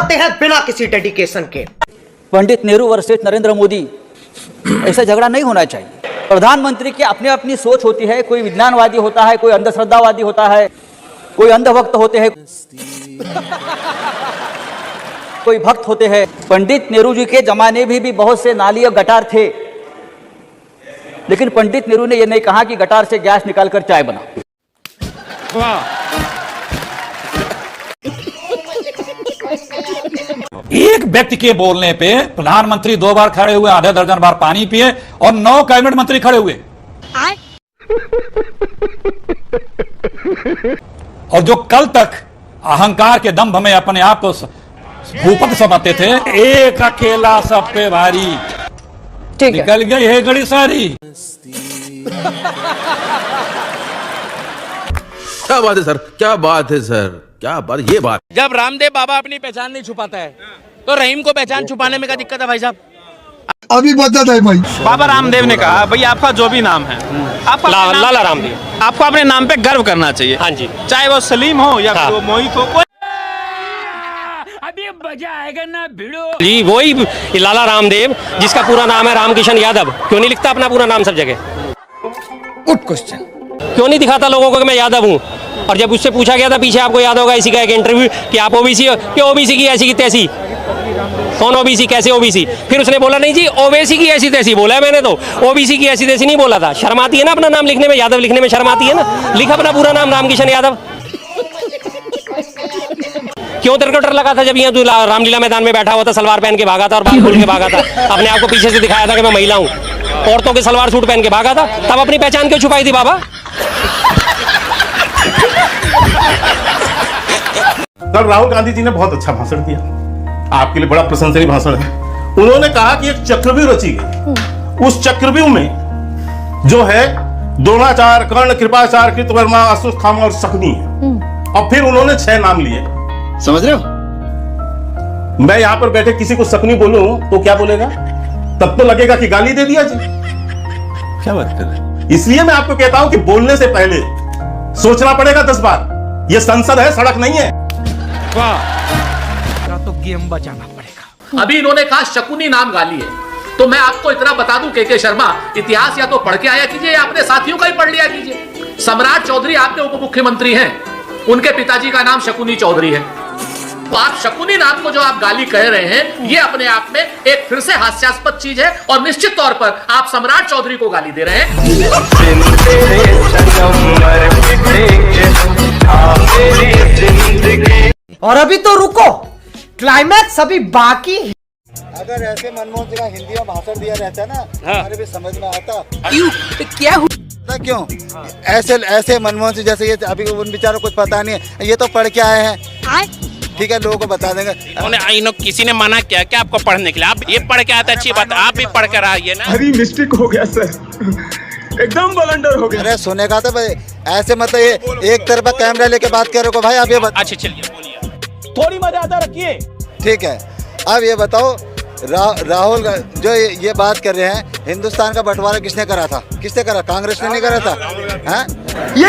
करते हैं बिना किसी डेडिकेशन के। पंडित नेहरू वर्सेस नरेंद्र मोदी, ऐसा झगड़ा नहीं होना चाहिए। प्रधानमंत्री की अपनी अपनी सोच होती है, कोई विज्ञानवादी होता है, कोई अंधश्रद्धावादी होता है, कोई अंधभक्त होते हैं, कोई भक्त होते हैं। पंडित नेहरू जी के जमाने में भी बहुत से नाली और गटार थे, लेकिन पंडित नेहरू ने यह नहीं कहा कि गटार से गैस निकालकर चाय बना। एक व्यक्ति के बोलने पे प्रधानमंत्री 2 बार खड़े हुए, आधा दर्जन बार पानी पिए और 9 कैबिनेट मंत्री खड़े हुए। और जो कल तक अहंकार के दंभ में अपने आप को भूपत समझते थे, एक अकेला सब पे भारी, निकल गई है गड़ी सारी। क्या बात है सर, क्या बात है सर, क्या बात, ये बात। जब रामदेव बाबा अपनी पहचान नहीं छुपाता है तो रहीम को पहचान छुपाने में क्या दिक्कत है भाई साहब? अभी बता है भाई। बाबा रामदेव ने कहा भाई आपका जो भी नाम है, आपका लाला रामदेव, आपको अपने नाम पे गर्व करना चाहिए। हाँ जी, चाहे वो सलीम हो या मोहित हो, कोई अभी मजा आएगा ना भिड़ो जी। वही लाला रामदेव जिसका पूरा नाम है रामकिशन यादव, क्यों नहीं लिखता अपना पूरा नाम सब जगह? Good question. क्यों नहीं दिखाता लोगों को कि मैं यादव हूँ? और जब उससे पूछा गया था, पीछे आपको याद होगा इसी का एक इंटरव्यू कि आप ओबीसी हो, कि ओबीसी की ऐसी की तैसी, कौन ओबीसी, कैसे ओबीसी? फिर उसने बोला नहीं जी ओबीसी की ऐसी तैसी बोला है मैंने, तो ओबीसी की ऐसी तैसी नहीं बोला था। शर्म आती है ना अपना नाम लिखने में, यादव लिखने में शर्म आती है ना? लिख अपना पूरा नाम रामकिशन यादव। क्यों तेरे को डर लगा था जब यहाँ तू रामलीला मैदान में बैठा हुआ था, सलवार पहन के भागा था और बाल खोल के भागा था, अपने आप को पीछे से दिखाया था कि मैं महिला हूँ, औरतों के सलवार सूट पहन के भागा था, तब अपनी पहचान क्यों छुपाई थी बाबा? कल राहुल गांधी जी ने बहुत अच्छा भाषण दिया, आपके लिए बड़ा प्रशंसनीय भाषण है। उन्होंने कहा कि एक चक्रव्यूह रची गई, उस चक्रव्यूह में जो है द्रोणाचार्य, कर्ण, कृपाचार्य, कृतवर्मा, अश्वत्थामा और शकुनी है। और फिर उन्होंने 6 नाम लिए, समझ रहे हो? मैं यहां पर बैठे किसी को शकुनी बोलूं तो क्या बोलेगा? तब तो लगेगा कि गाली दे दिया जी। क्या बात कर रहे हैं? इसलिए मैं आपको कहता हूं कि बोलने से पहले सोचना पड़ेगा 10 बार। यह संसद है, सड़क नहीं है। तो गेम बचाना पड़ेगा। अभी इन्होंने कहा शकुनी नाम गाली है, तो मैं आपको इतना बता दूं के शर्मा, इतिहास या तो पढ़ के आया कीजिए या अपने साथियों का ही पढ़ लिया कीजिए। सम्राट चौधरी आपके उप मुख्यमंत्री हैं, उनके पिताजी का नाम शकुनी चौधरी है। तो आप शकुनी नाम को जो आप गाली कह रहे हैं, ये अपने आप में एक फिर से हास्यास्पद चीज है और निश्चित तौर पर आप सम्राट चौधरी को गाली दे रहे हैं। और अभी तो रुको, क्लाइमैक्स अभी बाकी है। अगर ऐसे मनमोहन सिंह का हिंदी में भाषण दिया रहता ना, हमारे भी समझ में आता। क्या हुआ? क्यों ऐसे मनमोहन सिंह जैसे ये, अभी उन बेचारों को कुछ पता नहीं है, ये तो पढ़ के आए हैं, ठीक है, लोगों को बता देंगे। किसी ने मना किया क्या आपको पढ़ने के लिए? आप ये पढ़ के आते, अच्छी बात, आप भी पढ़ कर आइए ना। अरे मिस्टेक हो गया सर, एकदम ब्लंडर हो गया। अरे सुने का तो भाई, ऐसे मतलब ये एक तरफा कैमरा लेके बात कर रहे हो भाई, आप ये बता। अच्छा चलिए बोलिए, थोड़ी मर्यादा रखिए। ठीक है, अब ये बताओ, राहुल जो ये बात कर रहे हैं, हिंदुस्तान का बंटवारा किसने करा था? किसने करा? कांग्रेस ने नहीं करा था? हाँ? ये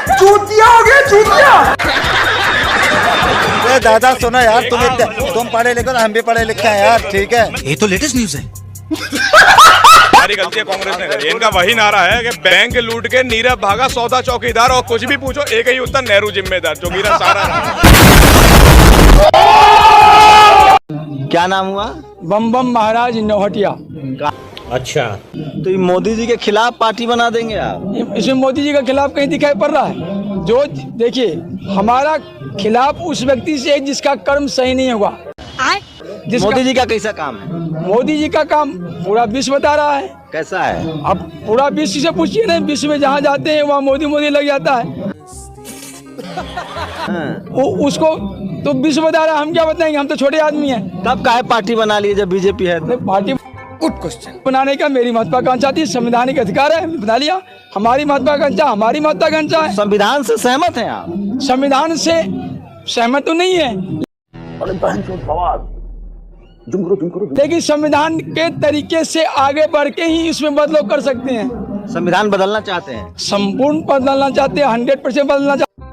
चूतिया हो गया, चूतिया। दादा सुनो यार, तुम पढ़े लिखे, हम भी पढ़े लिखे हैं यार, ठीक है? ये तो लेटेस्ट न्यूज है। सारी गलतियां कांग्रेस ने करी। इनका वही नारा है कि बैंक लूट के नीरव भागा, सौदा चौकीदार, और कुछ भी पूछो एक ही उत्तर, नेहरू जिम्मेदार, जो मेरा सारा। क्या नाम हुआ? बम बम महाराज नौहटिया। अच्छा, तो ये मोदी जी के खिलाफ पार्टी बना देंगे आप? इसमें मोदी जी के खिलाफ कहीं दिखाई पड़ रहा है? जो देखिए, हमारा खिलाफ उस व्यक्ति से है जिसका कर्म सही नहीं हुआ। मोदी जी का कैसा काम है? मोदी जी का काम पूरा विश्व बता रहा है। कैसा है? अब पूरा विश्व से पूछिए ना, विश्व में जहाँ जाते हैं वहाँ मोदी मोदी लग जाता है। वो उसको तो विश्व बता रहा है, हम क्या बताएंगे, हम तो छोटे आदमी हैं। तब काहे पार्टी बना लिए जब बीजेपी है? पार्टी गुड क्वेश्चन बनाने का मेरी महत्वाकांक्षा थी, संवैधानिक अधिकार है, बना लिया। हमारी महत्वाकांक्षा है। संविधान से सहमत हैं आप? संविधान से सहमत तो नहीं है, लेकिन संविधान के तरीके से आगे बढ़ के ही इसमें बदलाव कर सकते हैं। संविधान बदलना चाहते हैं? संपूर्ण बदलना चाहते हैं, 100% बदलना चाहते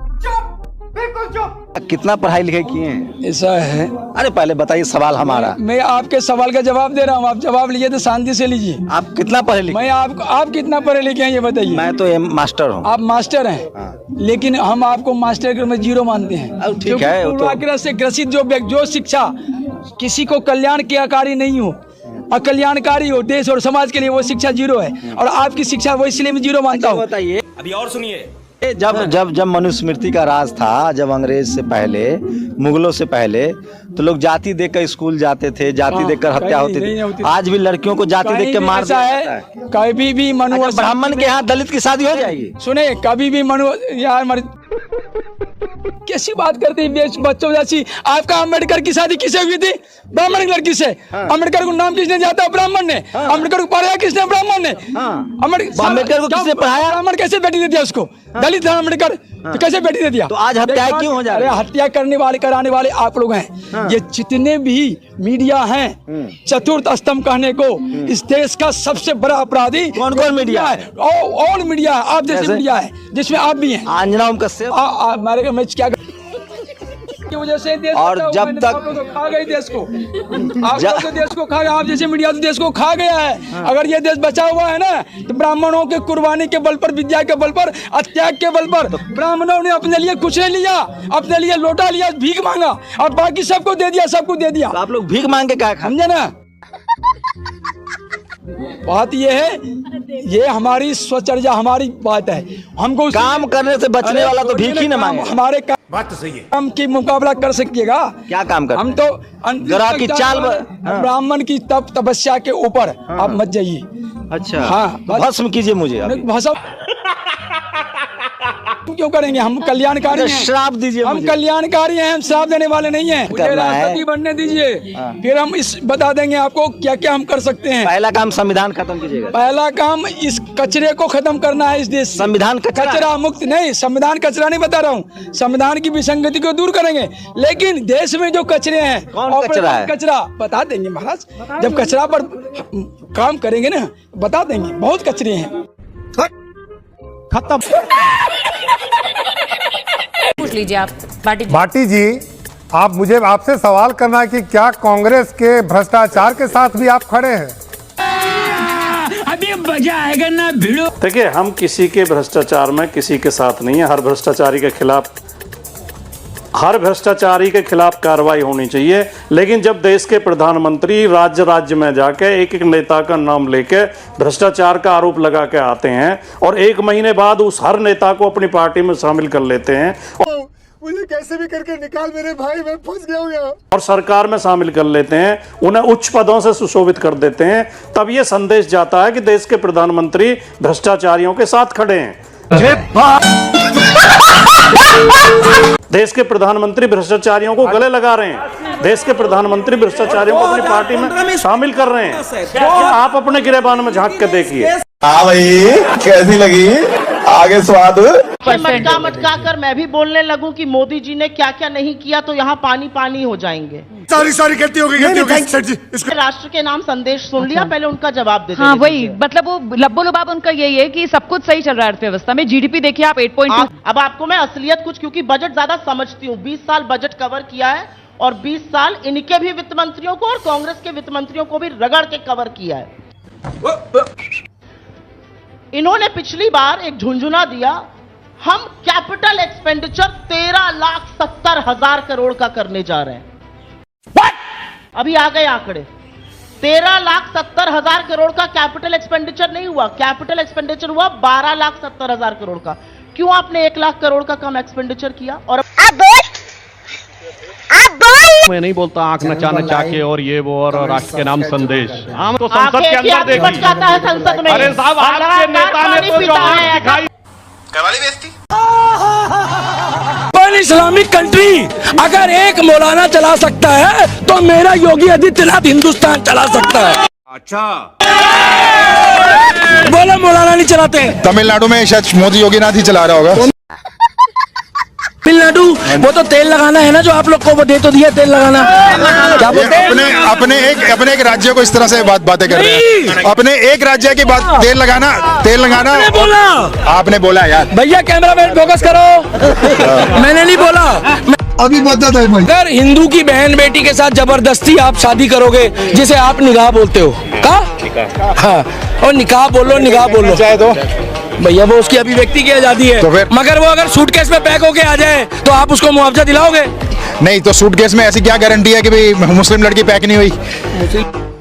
हैं। बिल्कुल चुप। कितना पढ़ाई लिखाई किए हैं? ऐसा है, अरे पहले बताइए सवाल हमारा। मैं आपके सवाल का जवाब दे रहा हूँ, आप जवाब लीजिए तो शांति से लीजिए। आप कितना पढ़े लिखे? मैं आप कितना पढ़े लिखे हैं ये बताइए। मैं तो मास्टर हूँ। आप मास्टर हैं, लेकिन हम आपको मास्टर के में जीरो मानते हैं। ठीक है, वो तो पूर्वाग्रह से ग्रसित जो शिक्षा किसी को कल्याणकारी नहीं हो, अकल्याणकारी हो देश और समाज के लिए, वो शिक्षा जीरो है। और आपकी शिक्षा वो इसलिए मैं जीरो मानता हूँ। बताइए, अभी और सुनिए। जब मनुस्मृति का राज था, जब अंग्रेज से पहले, मुगलों से पहले, तो लोग जाति देखकर स्कूल जाते थे, जाति देखकर हत्या होती थी। आज भी लड़कियों को जाति देख के मार दिया जाता है। कभी भी मनु ब्राह्मण के यहाँ दलित की शादी हो जाएगी। सुने, कभी भी मनु यार कैसी बात करते हैं बच्चों जैसी। आपका अम्बेडकर की शादी किससे हुई थी? ब्राह्मण की लड़की से। अम्बेडकर को नाम किसने दिया था? ब्राह्मण ने। अम्बेडकर को पढ़ाया किसने? ब्राह्मण ने। अम्बेडकर को किसने पढ़ाया? ब्राह्मण कैसे बेटी दे दिया उसको? दलित था अम्बेडकर, तो कैसे बेटी दे दिया? तो आज हत्याएं क्यों हो जा रही? अरे हत्या कराने वाले आप लोग हैं। ये जितने भी मीडिया हैं, चतुर्थ स्तंभ कहने को, इस देश का सबसे बड़ा अपराधी कौन कौन मीडिया है? ऑल मीडिया है, आप जैसे मीडिया है, जिसमें आप भी हैं। अंजना ओम कश्यप मेरे मैं क्या की वजह से देश और जब तक आप लोग तो खा गए देश को, आप लोग तो देश को खा गए, आप जैसे मीडिया तो देश को खा गया है। अगर ये देश बचा हुआ है ना, तो ब्राह्मणों के कुर्बानी के बल पर, विद्या के बल पर, त्याग के बल पर ब्राह्मणों ने अपने लिए कुछ नहीं लिया, अपने लिए लोटा लिया, भीख मांगा और बाकी सबको दे दिया, सबको दे दिया। तो आप लोग भीख मांग के क्या खाते? समझे ना? बात ये है, ये हमारी स्वचर्या, हमारी बात है। हमको काम करने से बचने वाला तो भीख ही न मांगे। हमारे बात तो सही है। काम की मुकाबला कर सकिएगा? क्या काम कर? हम तो जरा की चाल ब्राह्मण की तपस्या के ऊपर आप मत जाइए। अच्छा, हाँ, भस्म कीजिए मुझे। भस्म क्यों करेंगे? हम कल्याणकारी हैं। श्राप दीजिए। हम कल्याणकारी हैं, हम श्राप देने वाले नहीं हैं। मुझे राष्ट्रपति बनने दीजिए, फिर हम इस बता देंगे आपको क्या क्या हम कर सकते हैं। पहला काम संविधान खत्म कीजिएगा। पहला काम इस कचरे को खत्म करना है इस देश। संविधान कचरा मुक्त नहीं, संविधान कचरा नहीं बता रहा हूँ, संविधान की विसंगति को दूर करेंगे। लेकिन देश में जो कचरे हैं, कौन कचरा है? कचरा बता देंगे महाराज, जब कचरा पर काम करेंगे ना, बता देंगे। बहुत कचरे हैं। खत्म। पूछ लीजिए आप भाटी जी, आप मुझे आपसे सवाल करना है कि क्या कांग्रेस के भ्रष्टाचार के साथ भी आप खड़े हैं? अभी मजा आएगा ना भिड़ो। देखिए, हम किसी के भ्रष्टाचार में किसी के साथ नहीं है। हर भ्रष्टाचारी के खिलाफ कार्रवाई होनी चाहिए। लेकिन जब देश के प्रधानमंत्री राज्य में जाके एक एक नेता का नाम लेके भ्रष्टाचार का आरोप लगा के आते हैं और 1 महीने बाद उस हर नेता को अपनी पार्टी में शामिल कर लेते हैं, मुझे कैसे भी करके निकाल मेरे भाई, मैं फंस गया हूँ, और सरकार में शामिल कर लेते हैं, उन्हें उच्च पदों से सुशोभित कर देते हैं, तब ये संदेश जाता है कि देश के प्रधानमंत्री भ्रष्टाचारियों के साथ खड़े हैं। देश के प्रधानमंत्री भ्रष्टाचारियों को गले लगा रहे हैं। देश के प्रधानमंत्री भ्रष्टाचारियों को अपनी पार्टी में शामिल कर रहे हैं। आप अपने गिरेबान में झांक के देखिए। हाँ भाई, कैसी लगी आगे स्वाद? मटका कर मैं भी बोलने लगूं कि मोदी जी ने क्या क्या नहीं किया तो यहाँ पानी पानी हो जाएंगे। सारी कहती होगी राष्ट्र के नाम संदेश सुन लिया, पहले उनका जवाब दे। हाँ वही, मतलब वो लब्बो लबाब उनका यही है कि सब कुछ सही चल रहा है अर्थव्यवस्था में। जीडीपी देखिए आप 8.2। अब आपको मैं असलियत कुछ, क्योंकि बजट ज्यादा समझती हूँ, 20 साल बजट कवर किया है और 20 साल इनके भी वित्त मंत्रियों को और कांग्रेस के वित्त मंत्रियों को भी रगड़ के कवर किया है। इन्होंने पिछली बार एक झुंझुना दिया, हम कैपिटल एक्सपेंडिचर 13,70,000 करोड़ का करने जा रहे हैं। अभी आ गए आंकड़े, 13,70,000 करोड़ का कैपिटल एक्सपेंडिचर नहीं हुआ, कैपिटल एक्सपेंडिचर हुआ 12,70,000 करोड़ का। क्यों आपने 1 लाख करोड़ का कम एक्सपेंडिचर किया? और मैं नहीं बोलता आंख नचा नचा के और ये वो और राष्ट्र के नाम संदेश। हम तो संसद के अंदर देखिए, है संसद में। अरे साहब, आपके नेता ने तो जो आंख दिखाई, करवाली बेइज्जती। इस्लामिक कंट्री अगर एक मौलाना चला सकता है तो मेरा योगी आदित्यनाथ हिंदुस्तान चला सकता है। अच्छा, बोला मौलाना नहीं चलाते। तमिलनाडु में शायद मोदी योगीनाथ ही चला रहा होगा। पिल लाडू वो तो तेल लगाना है ना, जो आप लोग को वो दे तो दिया तेल लगाना। क्या बोलते हैं? अपने एक राज्य को इस तरह से बातें कर रहे हैं। अपने एक राज्य की बात, तेल लगाना बोला आपने बोला यार। भैया कैमरामैन फोकस करो। मैंने नहीं बोला। अभी बता दो भाई। अगर हिंदू की बहन बेटी के साथ जबरदस्ती आप शादी करोगे, जिसे आप निकाह बोलते हो, हाँ, और निकाह बोलो चाहे तो भैया वो उसकी अभिव्यक्ति की आजादी है, तो फिर? मगर वो अगर सूटकेस में पैक होके आ जाए तो आप उसको मुआवजा दिलाओगे? नहीं तो सूटकेस में ऐसी क्या गारंटी है कि भाई मुस्लिम लड़की पैक नहीं हुई?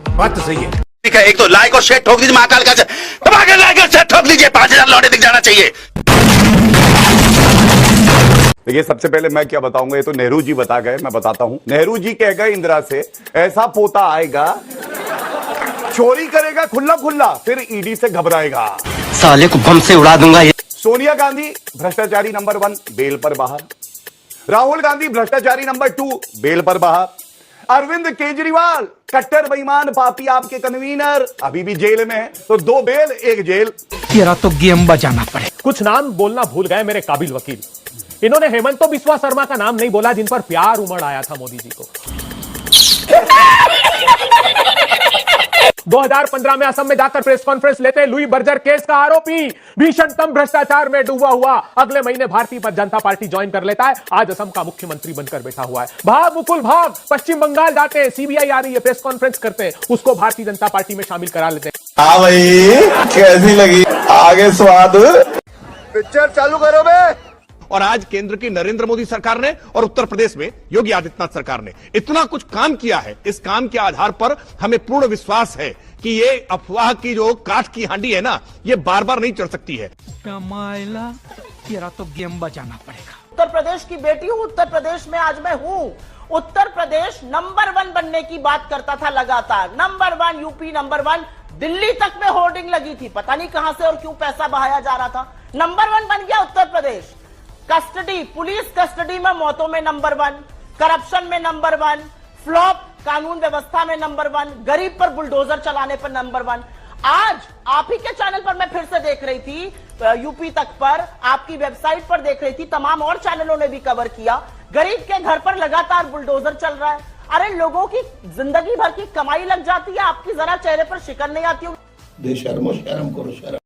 बात तो सही है। ठीक है, एक तो लाइक और शेयर ठोक दीजिए, महाकाल का धमाके लाइक और शेयर ठोक दीजिए, 5000 लौटे दिख जाना चाहिए। देखिए, सबसे पहले मैं क्या बताऊंगा, ये तो नेहरू जी बता गए, मैं बताता हूं। नेहरू जी कह गए इंदिरा से, ऐसा पोता आएगा चोरी करेगा खुल्ला खुल्ला, फिर ईडी से घबराएगा, साले को बम से उड़ा दूंगा। सोनिया गांधी भ्रष्टाचारी नंबर 1 बेल पर बाहर, राहुल गांधी भ्रष्टाचारी नंबर 2 बेल पर बाहर, अरविंद केजरीवाल कट्टर बेईमान पापी आपके कन्वीनर अभी भी जेल में है, तो 2 बेल 1 जेल। तेरा तो गेम बजाना पड़े। कुछ नाम बोलना भूल गए मेरे काबिल वकील। इन्होंने हेमंत बिस्वा शर्मा का नाम नहीं बोला, जिन पर प्यार उमड़ आया था मोदी जी को। 2015 में असम में जाकर प्रेस कॉन्फ्रेंस लेते लुई बर्जर केस का आरोपी भीषणतम भ्रष्टाचार में डूबा हुआ अगले महीने भारतीय जनता पार्टी ज्वाइन कर लेता है। आज असम का मुख्यमंत्री बनकर बैठा हुआ है। भाग मुकुल भाग, पश्चिम बंगाल जाते हैं, सीबीआई आ रही है, प्रेस कॉन्फ्रेंस करते हैं, उसको भारतीय जनता पार्टी में शामिल करा लेते हैं। हाँ भाई, कैसी लगी आगे स्वाद? पिक्चर चालू करो बे। और आज केंद्र की नरेंद्र मोदी सरकार ने और उत्तर प्रदेश में योगी आदित्यनाथ सरकार ने इतना कुछ काम किया है। इस काम के आधार पर हमें पूर्ण विश्वास है कि ये अफवाह की जो काठ की हांडी है ना, ये बार बार नहीं चढ़ सकती है। कमाइला, तेरा तो गेम बजाना पड़ेगा। उत्तर प्रदेश की बेटी हूं, उत्तर प्रदेश में आज मैं हूं। उत्तर प्रदेश नंबर 1 बनने की बात करता था लगातार, नंबर 1 यूपी, नंबर 1 दिल्ली तक में होर्डिंग लगी थी, पता नहीं कहां से और क्यों पैसा बहाया जा रहा था। नंबर 1 बन गया Uttar Pradesh. Custody, police custody में मौतों में नंबर 1, करप्शन में नंबर 1, फ्लॉप कानून व्यवस्था में नंबर 1, गरीब पर बुलडोजर चलाने पर नंबर 1। आज आप ही के चैनल पर मैं फिर से देख रही थी, यूपी तक पर आपकी वेबसाइट पर देख रही थी, तमाम और चैनलों ने भी कवर किया, गरीब के घर पर लगातार बुलडोजर चल रहा है। अरे लोगों की जिंदगी भर की कमाई लग जाती है, आपकी जरा चेहरे पर शिकन नहीं आती होगी। बेशर्मो शर्म करो शर्म।